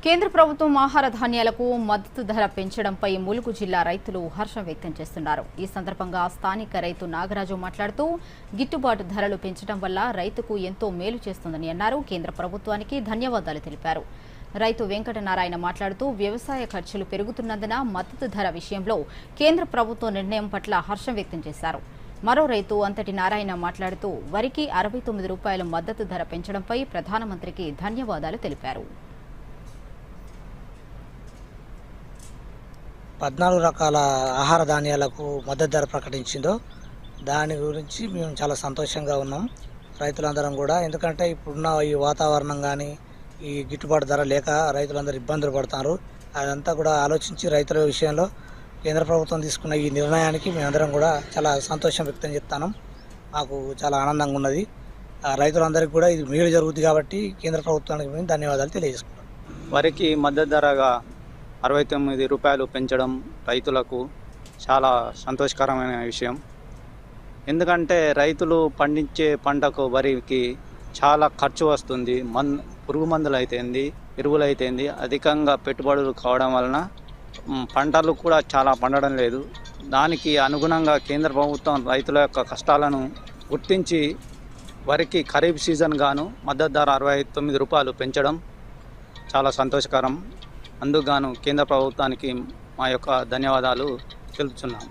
కేంద్ర ప్రభుత్వం ఆహార ధాన్యాలకు మద్దతు ధర పెంచడంపై ములుగు జిల్లా రైతులు హర్షం వ్యక్తం చేస్తున్నారు. ఈ సందర్భంగా స్థానిక రైతు నాగరాజు మాట్లాడుతూ గిట్టుబాటు ధరలు పెంచడం వల్ల రైతుకు ఎంతో మేలు చేస్తుందని అన్నారు. కేంద్ర ప్రభుత్వానికి ధన్యవాదాలు తెలిపారు. రైతు వెంకటనారాయణ మాట్లాడుతూ వ్యవసాయ ఖర్చులు పెరుగుతున్నందున మద్దతు ధర విషయంలో కేంద్ర ప్రభుత్వ నిర్ణయం పట్ల హర్షం వ్యక్తం చేశారు. మరో రైతు అంతటి నారాయణ మాట్లాడుతూ వరికి 69 రూపాయల మద్దతు ధర పెంచడంపై ప్రధానమంత్రికి ధన్యవాదాలు తెలిపారు. 14 రకాల ఆహార ధాన్యాలకు మద్దతు ధర ప్రకటించిందో దాని గురించి మేము చాలా సంతోషంగా ఉన్నాం రైతులందరం కూడా. ఎందుకంటే ఇప్పుడున్న ఈ వాతావరణం కానీ ఈ గిట్టుబాటు ధర లేక రైతులందరూ ఇబ్బందులు పడుతున్నారు. అదంతా కూడా ఆలోచించి రైతుల విషయంలో కేంద్ర ప్రభుత్వం తీసుకున్న ఈ నిర్ణయానికి మేమందరం కూడా చాలా సంతోషం వ్యక్తం చేస్తున్నాం. మాకు చాలా ఆనందంగా ఉన్నది. రైతులందరికీ కూడా ఇది మేలు జరుగుతుంది కాబట్టి కేంద్ర ప్రభుత్వానికి మేము ధన్యవాదాలు తెలియజేసుకుంటాం. వరికి మద్దతు ధరగా 69 రూపాయలు పెంచడం రైతులకు చాలా సంతోషకరమైన విషయం. ఎందుకంటే రైతులు పండించే పంటకు వరికి చాలా ఖర్చు వస్తుంది. పురుగు మందులు అయితేంది, ఎరువులు అయితేంది అధికంగా పెట్టుబడులు కావడం వలన పంటలు కూడా చాలా పండడం లేదు. దానికి అనుగుణంగా కేంద్ర ప్రభుత్వం రైతుల యొక్క కష్టాలను గుర్తించి వరికి ఖరీఫ్ సీజన్ గాను మద్దతు ధర 69 రూపాయలు పెంచడం చాలా సంతోషకరం. అందుకుగాను కేంద్ర ప్రభుత్వానికి మా యొక్క ధన్యవాదాలు తెలుపుతున్నాము.